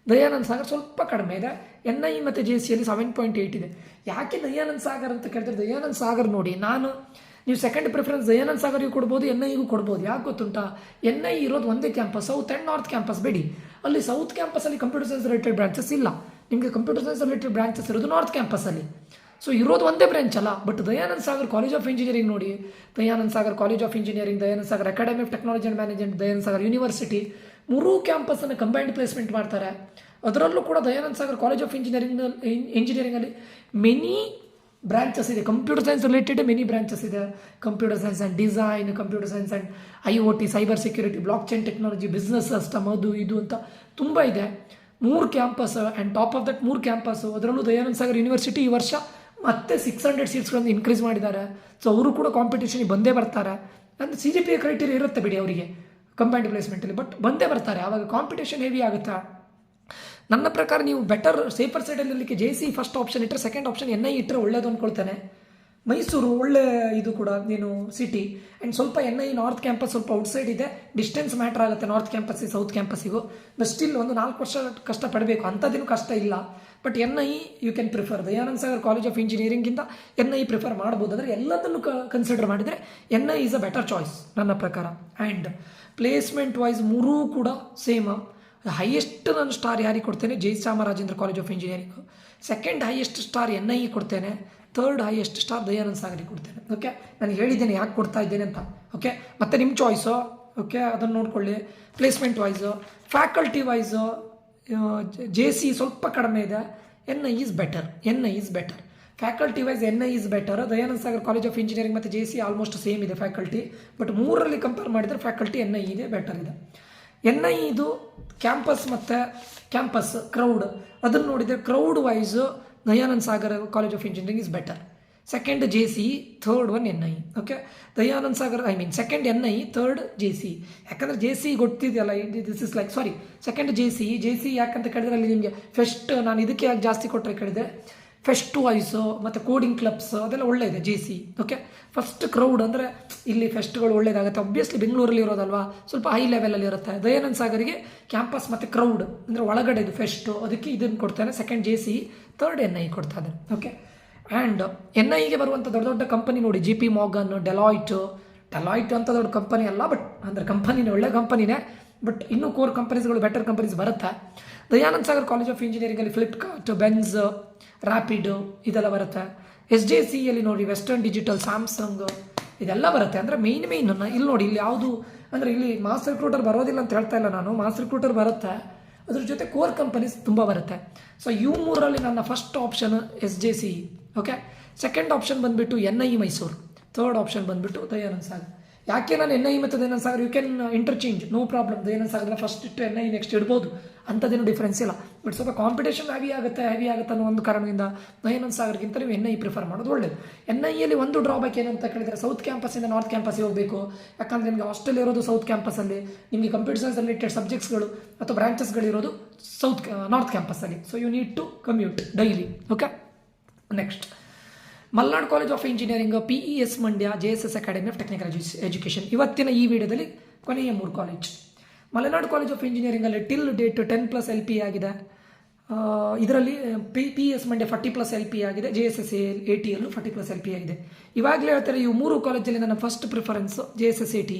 ದಯಾನಂದ್ ಸಾಗರ್ ಸ್ವಲ್ಪ ಕಡಿಮೆ ಇದೆ. NIE ಮತ್ತು JCEಯಲ್ಲಿ 7.8 ಇದೆ. ಯಾಕೆ ದಯಾನಂದ್ ಸಾಗರ್ ಅಂತ ಕೇಳಿದ್ರೆ, ದಯಾನಂದ್ ಸಾಗರ್ ನೋಡಿ, ನೀವು ಸೆಕೆಂಡ್ ಪ್ರಿಫರೆನ್ಸ್ ದಯಾನಂದ್ ಸಾಗರ್ಗೂ ಕೊಡ್ಬೋದು, NIEಗೂ ಕೊಡ್ಬೋದು. ಯಾಕೆ ಗೊತ್ತುಂಟಾ, NIE ಇರೋದು ಒಂದೇ campus, south and north campus. ಬೇಡಿ, ಅಲ್ಲಿ ಸೌತ್ ಕ್ಯಾಂಪಸಲ್ಲಿ ಕಂಪ್ಯೂಟರ್ ಸೈನ್ಸ್ ರಿಲೇಟೆಡ್ ಬ್ರಾಂಚಸ್ ಇಲ್ಲ. ನಿಮಗೆ ಕಂಪ್ಯೂಟರ್ ಸೈನ್ಸ್ ರಿಲೇಟೆಡ್ ಬ್ರಾಂಚಸ್ ಇರೋದು ನಾರ್ತ್ ಕ್ಯಾಂಪಸಲ್ಲಿ. ಸೊ ಇರೋದು ಒಂದೇ ಬ್ರಾಂಚ್ ಅಲ್ಲ. But Dayanand Sagar college of Engineering ನೋಡಿ, Dayanand Sagar college of Engineering, Dayanand Sagar Academy of Technology and Management, Dayanand Sagar University, ಮೂರೂ ಕ್ಯಾಂಪಸನ್ನು ಕಂಬೈನ್ಡ್ ಪ್ಲೇಸ್ಮೆಂಟ್ ಮಾಡ್ತಾರೆ. ಅದರಲ್ಲೂ ಕೂಡ ದಯಾನಂದ್ ಸಾಗರ್ ಕಾಲೇಜ್ ಆಫ್ ಇಂಜಿನಿಯರಿಂಗಲ್ಲಿ ಮೆನಿ ಬ್ರಾಂಚಸ್ ಇದೆ. Computer science related many branches ಇದೆ. Computer science and design, computer science and IoT, cyber security, blockchain technology, business system, ಅದು ಇದು ಅಂತ ತುಂಬ ಇದೆ. 3 campus and top of that 3 campus. ಅದರಲ್ಲೂ ದಯಾನಂದ್ ಸಾಗರ್ ಯೂನಿವರ್ಸಿಟಿ ಈ ವರ್ಷ ಮತ್ತೆ 600 ಸೀಟ್ಸ್ಗಳನ್ನು ಇನ್ಕ್ರೀಸ್ ಮಾಡಿದ್ದಾರೆ. ಸೊ ಅವರು ಕೂಡ ಕಾಂಪಿಟೇಷನ್ಗೆ ಬಂದೇ ಬರ್ತಾರೆ. ಅಂದರೆ CGPA ಕ್ರೈಟೀರಿಯಾ ಇರುತ್ತೆ ಬಿಡಿ ಅವರಿಗೆ ಕಂಬೈನ್ಡ್ ಪ್ಲೇಸ್ಮೆಂಟಲ್ಲಿ, ಬಟ್ ಬಂದೇ ಬರ್ತಾರೆ. ಆವಾಗ ಕಾಂಪಿಟೇಷನ್ ಹೆವಿ ಆಗುತ್ತಾ. ನನ್ನ ಪ್ರಕಾರ ನೀವು ಬೆಟರ್ ಸೇಫರ್ ಸೈಡಲ್ಲಿ ಇರಲಿಕ್ಕೆ JCE ಫಸ್ಟ್ ಆಪ್ಷನ್ ಇಟ್ಟರೆ, ಸೆಕೆಂಡ್ ಆಪ್ಷನ್ NIE ಇಟ್ಟರೆ ಒಳ್ಳೇದು ಅಂದ್ಕೊಳ್ತೇನೆ. ಮೈಸೂರು ಒಳ್ಳೆ ಇದು ಕೂಡ ನೀನು ಸಿಟಿ. ಆ್ಯಂಡ್ ಸ್ವಲ್ಪ NIE ನಾರ್ತ್ ಕ್ಯಾಂಪಸ್ ಸ್ವಲ್ಪ ಔಟ್ಸೈಡ್ ಇದೆ, ಡಿಸ್ಟೆನ್ಸ್ ಮ್ಯಾಟ್ರ್ ಆಗುತ್ತೆ ನಾರ್ತ್ ಕ್ಯಾಂಪಸ್ಸಿಗೆ ಸೌತ್ ಕ್ಯಾಂಪಸ್ಸಿಗೂ. ಬಟ್ ಸ್ಟಿಲ್ ಒಂದು 4 ವರ್ಷ ಕಷ್ಟಪಡಬೇಕು, ಅಂಥದ್ದೇನು ಕಷ್ಟ ಇಲ್ಲ. But NIE you can prefer. Dayanand Sagar college of ಇಂಜಿನಿಯರಿಂಗಿಂತ NIE ಪ್ರಿಫರ್ ಮಾಡ್ಬೋದು. ಅಂದರೆ ಎಲ್ಲದನ್ನು ಕನ್ಸಿಡರ್ ಮಾಡಿದರೆ NIE is a better choice ನನ್ನ ಪ್ರಕಾರ. ಆ್ಯಂಡ್ ಪ್ಲೇಸ್ಮೆಂಟ್ ವೈಸ್ ಮೂರೂ ಕೂಡ ಸೇಮ್. ಹೈಯೆಸ್ಟ್ ನಾನು ಸ್ಟಾರ್ ಯಾರಿಗೆ ಕೊಡ್ತೇನೆ, Jayachamarajendra college of engineering. Second highest star NIE ಕೊಡ್ತೇನೆ. ಥರ್ಡ್ ಹೈಯೆಸ್ಟ್ ಸ್ಟಾರ್ ದಯಾನಂದ್ ಸಾಗರಿಗೆ ಕೊಡ್ತೇನೆ. ಓಕೆ, ನಾನು ಹೇಳಿದ್ದೇನೆ ಯಾಕೆ ಕೊಡ್ತಾ ಇದ್ದೇನೆ ಅಂತ. ಓಕೆ, ಮತ್ತು ನಿಮ್ಮ ಚಾಯ್ಸು. ಓಕೆ, ಅದನ್ನು ನೋಡ್ಕೊಳ್ಳಿ. Placement wise, faculty wise JCE ಸ್ವಲ್ಪ ಕಡಿಮೆ ಇದೆ. NIE is better. Faculty wise NIE is better. Dayanand Sagar college of engineering ಮತ್ತು JCE ಆಲ್ಮೋಸ್ಟ್ ಸೇಮ್ ಇದೆ ಫ್ಯಾಕಲ್ಟಿ. ಬಟ್ ಮೂರರಲ್ಲಿ ಕಂಪೇರ್ ಮಾಡಿದರೆ ಫ್ಯಾಕಲ್ಟಿ NIE ಇದೆ ಬೆಟರ್ ಇದೆ. NIE ಇದು ಕ್ಯಾಂಪಸ್ ಮತ್ತು ಕ್ಯಾಂಪಸ್ ಕ್ರೌಡ್, ಅದನ್ನು ನೋಡಿದರೆ crowd wise Dayanand Sagar college of engineering is better. Second JCE, third one NIE. Okay, Dayanand Sagar second NIE, third JCE. ಯಾಕಂದರೆ JCE ಗೊತ್ತಿದೆಯಲ್ಲ, this is like second JCE ಯಾಕಂತ ಕೇಳಿದ್ರೆ ಅಲ್ಲಿ ನಿಮಗೆ ಫೆಸ್ಟ್, ನಾನು ಇದಕ್ಕೆ ಯಾಕೆ ಜಾಸ್ತಿ ಕೊಟ್ಟರೆ ಕೇಳಿದೆ, ಫೆಸ್ಟ್ ವಾಯ್ಸು ಮತ್ತು ಕೋಡಿಂಗ್ ಕ್ಲಬ್ಸ್ ಅದೆಲ್ಲ ಒಳ್ಳೆ ಇದೆ JCE. ಓಕೆ, ಫಸ್ಟ್ ಕ್ರೌಡ್ ಅಂದರೆ ಇಲ್ಲಿ ಫೆಸ್ಟ್ಗಳು ಒಳ್ಳೇದಾಗುತ್ತೆ. ಒಬ್ವಿಯಸ್ಲಿ ಬೆಂಗಳೂರಲ್ಲಿ ಇರೋದಲ್ವಾ, ಸ್ವಲ್ಪ ಹೈ ಲೆವೆಲಲ್ಲಿ ಇರುತ್ತೆ. ದಯಾನಂದ್ ಸಾಗರಿಗೆ ಕ್ಯಾಂಪಸ್ ಮತ್ತು ಕ್ರೌಡ್ ಅಂದರೆ ಒಳಗಡೆ ಇದು ಫೆಸ್ಟು, ಅದಕ್ಕೆ ಇದನ್ನು ಕೊಡ್ತಾನೆ. ಸೆಕೆಂಡ್ JCE, ಥರ್ಡ್ NIE ಕೊಡ್ತಾ ಇದ್ದಾನೆ. ಓಕೆ, ಆ್ಯಂಡ್ NIEಗೆ ಬರುವಂಥ ದೊಡ್ಡ ದೊಡ್ಡ ಕಂಪನಿ ನೋಡಿ, JP Morgan, ಡೆಲಾಯ್ಟ್ ಅಂತ ದೊಡ್ಡ ಕಂಪನಿ ಅಲ್ಲ, ಬಟ್ ಅಂದರೆ ಕಂಪನಿನೇ ಒಳ್ಳೆ ಕಂಪನಿನೇ. ಬಟ್ ಇನ್ನೂ ಕೋರ್ ಕಂಪನೀಸ್ಗಳು, ಬೆಟರ್ ಕಂಪನೀಸ್ ಬರುತ್ತೆ. ದಯಾನಂದ್ ಸಾಗರ್ ಕಾಲೇಜ್ ಆಫ್ ಇಂಜಿನಿಯರಿಂಗಲ್ಲಿ ಫ್ಲಿಪ್ಕಾರ್ಟ್, ಬೆನ್ಸ್, ರ್ಯಾಪಿಡ್ ಇದೆಲ್ಲ ಬರುತ್ತೆ. SJCEಯಲ್ಲಿ ನೋಡಿ ವೆಸ್ಟರ್ನ್ ಡಿಜಿಟಲ್, ಸ್ಯಾಮ್ಸಂಗ್ ಇದೆಲ್ಲ ಬರುತ್ತೆ. ಅಂದರೆ ಮೇಯ್ನ್ ಇಲ್ಲಿ ನೋಡಿ, ಇಲ್ಲಿ ಯಾವುದು ಅಂದರೆ ಇಲ್ಲಿ ಮಾಸ್ ರಿಕ್ರೂಟರ್ ಬರೋದಿಲ್ಲ ಅಂತ ಹೇಳ್ತಾ ಇಲ್ಲ ನಾನು, ಮಾಸ್ ರಿಕ್ರೂಟರ್ ಬರುತ್ತೆ, ಅದ್ರ ಜೊತೆ ಕೋರ್ ಕಂಪನೀಸ್ ತುಂಬ ಬರುತ್ತೆ. ಸೊ ಇವು ಮೂರರಲ್ಲಿ ನನ್ನ first option SJCE. Okay, second option ಬಂದುಬಿಟ್ಟು NIE ಮೈಸೂರು, ಥರ್ಡ್ ಆಪ್ಷನ್ ಬಂದುಬಿಟ್ಟು ದಯಾನಂದ್ ಸಾಗರ್. ಯಾಕೆ ನಾನು NIE ಮತ್ತು Dayanand Sagar you can interchange, no problem. Dayanand Sagar first ಇಟ್ಟು NIE ನೆಕ್ಸ್ಟ್ ಇಡ್ಬೋದು, ಅಂಥದ್ದೇನು ಡಿಫ್ರೆನ್ಸ್ ಇಲ್ಲ. ಬಟ್ ಸ್ವಲ್ಪ ಕಾಂಪಿಟೇಷನ್ ಹೆವಿ ಆಗುತ್ತೆ ಅನ್ನೋ ಒಂದು ಕಾರಣದಿಂದ ದಯಾನಂದ್ ಸಾಗರ್ಗಿಂತ ನೀವು NIE ಪ್ರಿಫರ್ ಮಾಡೋದು ಒಳ್ಳೇದು. NIEಯಲ್ಲಿ ಒಂದು ಡ್ರಾಬ್ಯಾಕ್ ಏನು ಅಂತ ಕೇಳಿದರೆ, ಸೌತ್ ಕ್ಯಾಂಪಸ್ಸಿಂದ ನಾರ್ತ್ ಕ್ಯಾಂಪಸ್ಸಿಗೆ ಹೋಗಬೇಕು. ಯಾಕಂದರೆ ನಿಮಗೆ ಹಾಸ್ಟೆಲ್ ಇರೋದು ಸೌತ್ ಕ್ಯಾಂಪಸ್ಸಲ್ಲಿ, ನಿಮಗೆ ಕಂಪ್ಯೂಟರ್ ಸೈನ್ಸ್ ರಿಲೇಟೆಡ್ ಸಬ್ಜೆಕ್ಟ್ಸ್ಗಳು ಅಥವಾ ಬ್ರಾಂಚಸ್ಗಳಿರೋದು ನಾರ್ತ್ ಕ್ಯಾಂಪಸ್ಸಲ್ಲಿ. So you need to commute daily. Okay, next Malnad College of Engineering, PES Mandya, JSS academy of Technical Education. ಇವತ್ತಿನ ಈ ವಿಡಿಯೋದಲ್ಲಿ ಕೊನೆಯ 3 ಕಾಲೇಜ್. ಮಲೆನಾಡು ಕಾಲೇಜ್ ಆಫ್ ಇಂಜಿನಿಯರಿಂಗಲ್ಲಿ ಟಿಲ್ ಡೇಟ್ 10+ LP ಆಗಿದೆ. ಇದರಲ್ಲಿ PES ಮಂಡ್ಯ 40+ LP ಆಗಿದೆ. JSS ATಯಲ್ಲೂ 40+ LP ಆಗಿದೆ. ಇವಾಗಲೇ ಹೇಳ್ತಾರೆ, ಇವು 3 ಕಾಲೇಜಲ್ಲಿ ನನ್ನ ಫಸ್ಟ್ ಪ್ರಿಫರೆನ್ಸು JSS AT.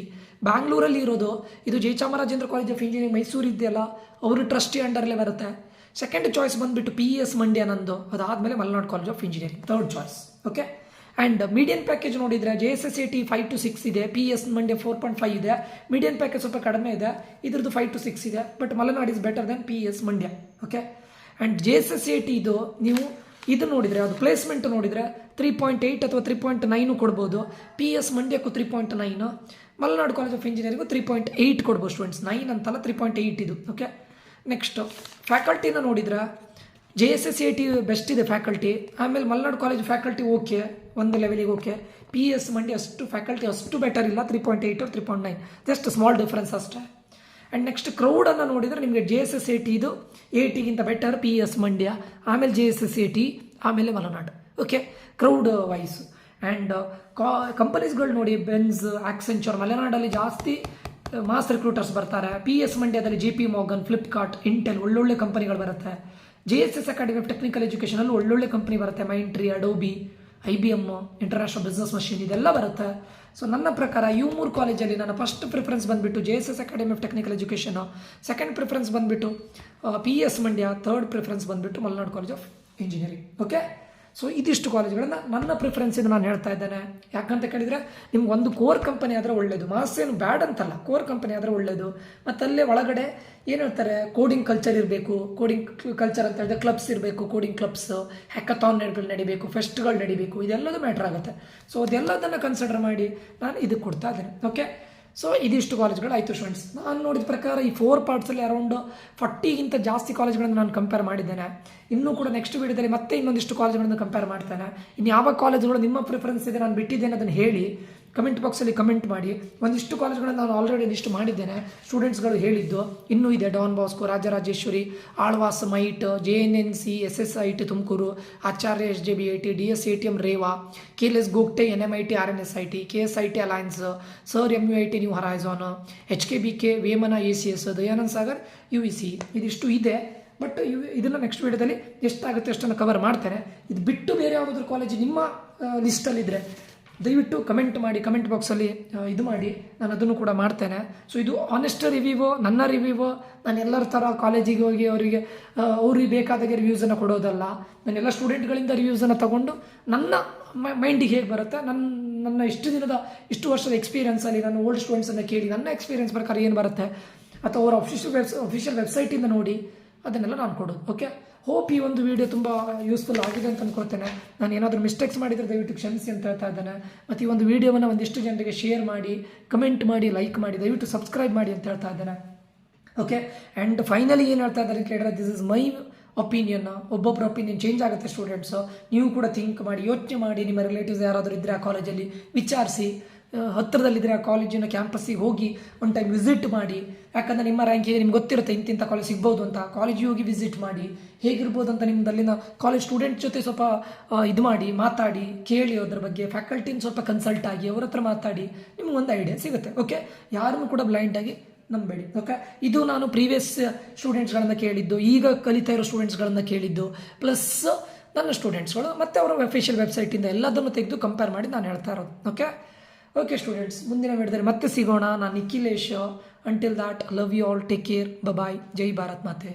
ಬ್ಯಾಂಗ್ಳೂರಲ್ಲಿ ಇರೋದು ಇದು Jayachamarajendra college of Engineering, Mysuru ಇದೆಯಲ್ಲ ಅವರು ಟ್ರಸ್ಟಿ ಅಂಡರ್ಲೇ ಬರುತ್ತೆ. ಸೆಕೆಂಡ್ ಚಾಯ್ಸ್ ಬಂದುಬಿಟ್ಟು PES ಮಂಡ್ಯ ನಂದು, ಅದಾದಮೇಲೆ Malenadu College of Engineering third choice. Okay, and median package ನೋಡಿದರೆ JSS AT 5 to 6 ಇದೆ, PES ಮಂಡ್ಯ 4.5 ಇದೆ. ಮೀಡಿಯನ್ ಪ್ಯಾಕೇಜ್ ಸ್ವಲ್ಪ ಕಡಿಮೆ ಇದೆ, ಇದ್ರದ್ದು 5 to 6 ಇದೆ. But Malnad is better than PES Mandya. Okay, and JSS AT ಇದು ನೀವು ಇದು ನೋಡಿದರೆ, ಅದು ಪ್ಲೇಸ್ಮೆಂಟ್ ನೋಡಿದರೆ 3.8 ಅಥವಾ 3.9 ಕೊಡ್ಬೋದು. PES ಮಂಡ್ಯಕ್ಕೂ 3.9, Malenadu College of engineering 3.8 ಕೊಡ್ಬೋದು ಸ್ಟೂಡೆಂಟ್ಸ್. 9 ಅಂತಲ್ಲ, 3.8 ಇದು. ಓಕೆ, ನೆಕ್ಸ್ಟ್ ಫ್ಯಾಕಲ್ಟಿನ ನೋಡಿದರೆ JSS AT ಬೆಸ್ಟ್ ಇದೆ ಫ್ಯಾಕಲ್ಟಿ. ಆಮೇಲೆ ಮಲೆನಾಡು ಕಾಲೇಜ್ ಫ್ಯಾಕಲ್ಟಿ ಓಕೆ, ಒಂದು ಲೆವೆಲಿಗೆ ಓಕೆ. PES ಮಂಡ್ಯ ಅಷ್ಟು ಫ್ಯಾಕಲ್ಟಿ ಅಷ್ಟು ಬೆಟರ್ ಇಲ್ಲ, 3.8 or 3.9, ಜಸ್ಟ್ ಸ್ಮಾಲ್ ಡಿಫ್ರೆನ್ಸ್ ಅಷ್ಟೇ. ಆ್ಯಂಡ್ ನೆಕ್ಸ್ಟ್ ಕ್ರೌಡನ್ನು ನೋಡಿದರೆ ನಿಮಗೆ JSS-AT ಇದು AT-ಗಿಂತ ಬೆಟರ್, PS ಮಂಡ್ಯ, ಆಮೇಲೆ JSS-AT, ಆಮೇಲೆ Malenadu. Okay, crowd wise. And ಕಂಪನೀಸ್ಗಳು ನೋಡಿ, ಬೆನ್ಸ್, ಆಕ್ಸೆಂಚರ್, ಮಲೆನಾಡಲ್ಲಿ ಜಾಸ್ತಿ ಮಾಸ್ ರಿಕ್ರೂಟರ್ಸ್ ಬರ್ತಾರೆ. PS ಮಂಡ್ಯದಲ್ಲಿ JP Morgan, ಫ್ಲಿಪ್ಕಾರ್ಟ್, ಇಂಟೆಲ್ ಒಳ್ಳೊಳ್ಳೆ ಕಂಪನಿಗಳು ಬರುತ್ತೆ. JSS ಅಕಾಡೆಮಿ ಆಫ್ ಟೆಕ್ನಿಕಲ್ ಎಜುಕೇಷನಲ್ಲಿ ಒಳ್ಳೊಳ್ಳೆ ಕಂಪನಿ ಬರುತ್ತೆ. Myntra, Adobe, IBM, International Business Machine, ಇದೆಲ್ಲ ಬರುತ್ತೆ. ಸೊ ನನ್ನ ಪ್ರಕಾರ ಇವು 3 ಕಾಲೇಜಲ್ಲಿ ನನ್ನ ಫಸ್ಟ್ ಪ್ರಿಫರೆನ್ಸ್ ಬಂದುಬಿಟ್ಟು JSS academy of Technical Education, second preference ಬಂದುಬಿಟ್ಟು PS ಮಂಡ್ಯ, ಥರ್ಡ್ ಪ್ರಿಫರೆನ್ಸ್ ಬಂದುಬಿಟ್ಟು Malenadu College of engineering. Okay, so ಇದಿಷ್ಟು ಕಾಲೇಜ್ಗಳನ್ನು ನನ್ನ ಪ್ರಿಫರೆನ್ಸಿಂದ ನಾನು ಹೇಳ್ತಾ ಇದ್ದೇನೆ. ಯಾಕಂತ ಕೇಳಿದರೆ ನಿಮ್ಗೆ ಒಂದು ಕೋರ್ ಕಂಪನಿ ಆದರೆ ಒಳ್ಳೆಯದು, ಮಾಸ್ ಏನು ಬ್ಯಾಡ್ ಅಂತಲ್ಲ, ಕೋರ್ ಕಂಪನಿ ಆದರೆ ಒಳ್ಳೆಯದು. ಮತ್ತು ಅಲ್ಲೇ ಒಳಗಡೆ ಏನು ಹೇಳ್ತಾರೆ, ಕೋಡಿಂಗ್ ಕಲ್ಚರ್ ಇರಬೇಕು. ಕೋಡಿಂಗ್ ಕಲ್ಚರ್ ಅಂತ ಹೇಳಿದ್ರೆ ಕ್ಲಬ್ಸ್ ಇರಬೇಕು, ಕೋಡಿಂಗ್ ಕ್ಲಬ್ಸ್, ಹ್ಯಾಕಥಾನ್ಗಳು ನಡಿಬೇಕು, ಫೆಸ್ಟ್ಗಳು ನಡಿಬೇಕು, ಇದೆಲ್ಲದೂ ಮ್ಯಾಟ್ರ್ ಆಗುತ್ತೆ. ಸೊ ಅದೆಲ್ಲದನ್ನು ಕನ್ಸಿಡರ್ ಮಾಡಿ ನಾನು ಇದಕ್ಕೆ ಕೊಡ್ತಾ ಇದ್ದೇನೆ. ಓಕೆ, ಸೊ ಇದಿಷ್ಟು ಕಾಲೇಜ್ಗಳು ಆಯಿತು ಸ್ಟೂಡೆಂಟ್ಸ್. ನಾನು ನೋಡಿದ ಪ್ರಕಾರ ಈ 4 ಪಾರ್ಟ್ಸಲ್ಲಿ ಅರೌಂಡ್ 40ಗಿಂತ ಜಾಸ್ತಿ ಕಾಲೇಜ್ಗಳನ್ನು ನಾನು ಕಂಪೇರ್ ಮಾಡಿದ್ದೇನೆ. ಇನ್ನೂ ಕೂಡ ನೆಕ್ಸ್ಟ್ ವೀಡಿಯೋದಲ್ಲಿ ಮತ್ತೆ ಇನ್ನೊಂದಿಷ್ಟು ಕಾಲೇಜ್ಗಳನ್ನು ಕಂಪೇರ್ ಮಾಡ್ತೇನೆ. ಇನ್ನು ಯಾವ ಕಾಲೇಜ್ಗಳು ನಿಮ್ಮ ಪ್ರಿಫರೆನ್ಸ್ ಇದೆ, ನಾನು ಬಿಟ್ಟಿದ್ದೇನೆ ಅದನ್ನು ಹೇಳಿ ಕಮೆಂಟ್ ಬಾಕ್ಸಲ್ಲಿ ಕಮೆಂಟ್ ಮಾಡಿ. ಒಂದಿಷ್ಟು ಕಾಲೇಜ್ಗಳನ್ನು ನಾನು ಆಲ್ರೆಡಿ ಲಿಸ್ಟ್ ಮಾಡಿದ್ದೇನೆ, ಸ್ಟೂಡೆಂಟ್ಸ್ಗಳು ಹೇಳಿದ್ದು. ಇನ್ನೂ ಇದೆ Don Bosco, Rajarajeshwari, Alva's, MITE, JNNC, SSIT Tumakuru, Acharya SJBIT, DS-ATM Reva, KLS Gogte, NMIT, RNSIT, KSIT Alliance, Sir MUIT New Horizon, HKBK, Vemana ACS, Dayanand Sagar UEC, ಇದಿಷ್ಟು ಇದೆ. ಬಟ್ ಇದನ್ನು ನೆಕ್ಸ್ಟ್ ವೀಡಿಯೋದಲ್ಲಿ ಎಷ್ಟಾಗುತ್ತೆ ಅಷ್ಟನ್ನು ಕವರ್ ಮಾಡ್ತೇನೆ. ಇದು ಬಿಟ್ಟು ಬೇರೆ ಯಾವುದಾದ್ರೂ ಕಾಲೇಜ್ ನಿಮ್ಮ ಲಿಸ್ಟಲ್ಲಿದ್ದರೆ ದಯವಿಟ್ಟು ಕಮೆಂಟ್ ಮಾಡಿ, ಕಮೆಂಟ್ ಬಾಕ್ಸಲ್ಲಿ ಇದು ಮಾಡಿ, ನಾನು ಅದನ್ನು ಕೂಡ ಮಾಡ್ತೇನೆ. ಸೊ ಇದು ಆನೆಸ್ಟ್ ರಿವ್ಯೂವು, ನನ್ನ ರಿವ್ಯೂವು. ನಾನು ಎಲ್ಲರ ಥರ ಕಾಲೇಜಿಗೆ ಹೋಗಿ ಅವ್ರಿಗೆ ಬೇಕಾದಾಗೆ ರಿವ್ಯೂಸನ್ನು ಕೊಡೋದಲ್ಲ. ನಾನೆಲ್ಲ ಸ್ಟೂಡೆಂಟ್ಗಳಿಂದ ರಿವ್ಯೂಸನ್ನು ತೊಗೊಂಡು ನನ್ನ ಮೈಂಡಿಗೆ ಹೇಗೆ ಬರುತ್ತೆ, ನನ್ನ ಇಷ್ಟು ವರ್ಷದ ಎಕ್ಸ್ಪೀರಿಯನ್ಸಲ್ಲಿ ನಾನು ಓಲ್ಡ್ ಸ್ಟೂಡೆಂಟ್ಸನ್ನು ಕೇಳಿ ನನ್ನ ಎಕ್ಸ್ಪೀರಿಯನ್ಸ್ ಪ್ರಕಾರ ಏನು ಬರುತ್ತೆ, ಅಥವಾ ಅವರ ಅಫಿಷಿಯಲ್ ವೆಬ್ಸೈಟಿಂದ ನೋಡಿ ಅದನ್ನೆಲ್ಲ ನಾನು ಕೊಡೋದು. ಓಕೆ, ಹೋಪ್ ಈ ಒಂದು ವಿಡಿಯೋ ತುಂಬ ಯೂಸ್ಫುಲ್ ಆಗಿದೆ ಅಂತ ಅಂದ್ಕೊಳ್ತೇನೆ. ನಾನು ಏನಾದರೂ ಮಿಸ್ಟೇಕ್ಸ್ ಮಾಡಿದರೆ ದಯವಿಟ್ಟು ಕ್ಷಮಿಸಿ ಅಂತ ಹೇಳ್ತಾ ಇದ್ದೇನೆ. ಮತ್ತು ಈ ಒಂದು ವಿಡಿಯೋವನ್ನು ಒಂದಿಷ್ಟು ಜನರಿಗೆ ಶೇರ್ ಮಾಡಿ, ಕಮೆಂಟ್ ಮಾಡಿ, ಲೈಕ್ ಮಾಡಿ, ದಯವಿಟ್ಟು ಸಬ್ಸ್ಕ್ರೈಬ್ ಮಾಡಿ ಅಂತ ಹೇಳ್ತಾ ಇದ್ದೇನೆ. ಓಕೆ, ಆ್ಯಂಡ್ ಫೈನಲಿ ಏನು ಹೇಳ್ತಾ ಇದ್ದಾರೆ ಕೇಳಿದ್ರೆ, ದಿಸ್ ಇಸ್ ಮೈ ಒಪಿನಿಯನ್. ಒಬ್ಬೊಬ್ಬರ ಒಪಿನಿಯನ್ ಚೇಂಜ್ ಆಗುತ್ತೆ ಸ್ಟೂಡೆಂಟ್ಸು. ನೀವು ಕೂಡ ಥಿಂಕ್ ಮಾಡಿ, ಯೋಚನೆ ಮಾಡಿ, ನಿಮ್ಮ ರಿಲೇಟಿವ್ಸ್ ಯಾರಾದರೂ ಇದ್ದರೆ ಆ ಕಾಲೇಜಲ್ಲಿ ವಿಚಾರಿಸಿ, ಹತ್ತಿರದಲ್ಲಿದ್ದರೆ ಆ ಕಾಲೇಜಿನ ಕ್ಯಾಂಪಸ್ಸಿಗೆ ಹೋಗಿ ಒಂದು ಟೈಮ್ ವಿಸಿಟ್ ಮಾಡಿ. ಯಾಕಂದರೆ ನಿಮ್ಮ ರ್ಯಾಂಕಿಗೆ ನಿಮ್ಗೆ ಗೊತ್ತಿರುತ್ತೆ ಇಂತಿಂಥ ಕಾಲೇಜ್ ಸಿಗ್ಬೋದು ಅಂತ. ಕಾಲೇಜಿಗೆ ಹೋಗಿ ವಿಸಿಟ್ ಮಾಡಿ, ಹೇಗಿರ್ಬೋದು ಅಂತ ನಿಮ್ಮದಲ್ಲಿನ ಕಾಲೇಜ್ ಸ್ಟೂಡೆಂಟ್ ಜೊತೆ ಸ್ವಲ್ಪ ಇದು ಮಾಡಿ, ಮಾತಾಡಿ, ಕೇಳಿ, ಅದ್ರ ಬಗ್ಗೆ ಫ್ಯಾಕಲ್ಟಿನ ಸ್ವಲ್ಪ ಕನ್ಸಲ್ಟ್ ಆಗಿ ಅವ್ರ ಹತ್ರ ಮಾತಾಡಿ, ನಿಮ್ಗೊಂದು ಐಡಿಯಾ ಸಿಗುತ್ತೆ. ಓಕೆ, ಯಾರನ್ನು ಕೂಡ ಬ್ಲೈಂಡಾಗಿ ನಂಬೇಡಿ. ಓಕೆ, ಇದು ನಾನು ಪ್ರೀವಿಯಸ್ ಸ್ಟೂಡೆಂಟ್ಸ್ಗಳನ್ನು ಕೇಳಿದ್ದು, ಈಗ ಕಲಿತಾ ಇರೋ ಸ್ಟೂಡೆಂಟ್ಸ್ಗಳನ್ನು ಕೇಳಿದ್ದು, ಪ್ಲಸ್ ನನ್ನ ಸ್ಟೂಡೆಂಟ್ಸ್ಗಳು ಮತ್ತು ಅವರ ಅಫಿಷಿಯಲ್ ವೆಬ್ಸೈಟಿಂದ ಎಲ್ಲದನ್ನು ತೆಗೆದು ಕಂಪೇರ್ ಮಾಡಿ ನಾನು ಹೇಳ್ತಾ ಇರೋದು. ಓಕೆ ಸ್ಟೂಡೆಂಟ್ಸ್, ಮುಂದಿನ ವಿಡಿಯೋದಲ್ಲಿ ಮತ್ತೆ ಸಿಗೋಣ. ನಾನು Nikhilesh. Until that, love you all, take care, bye, ಜೈ ಭಾರತ್ ಮಾತೆ.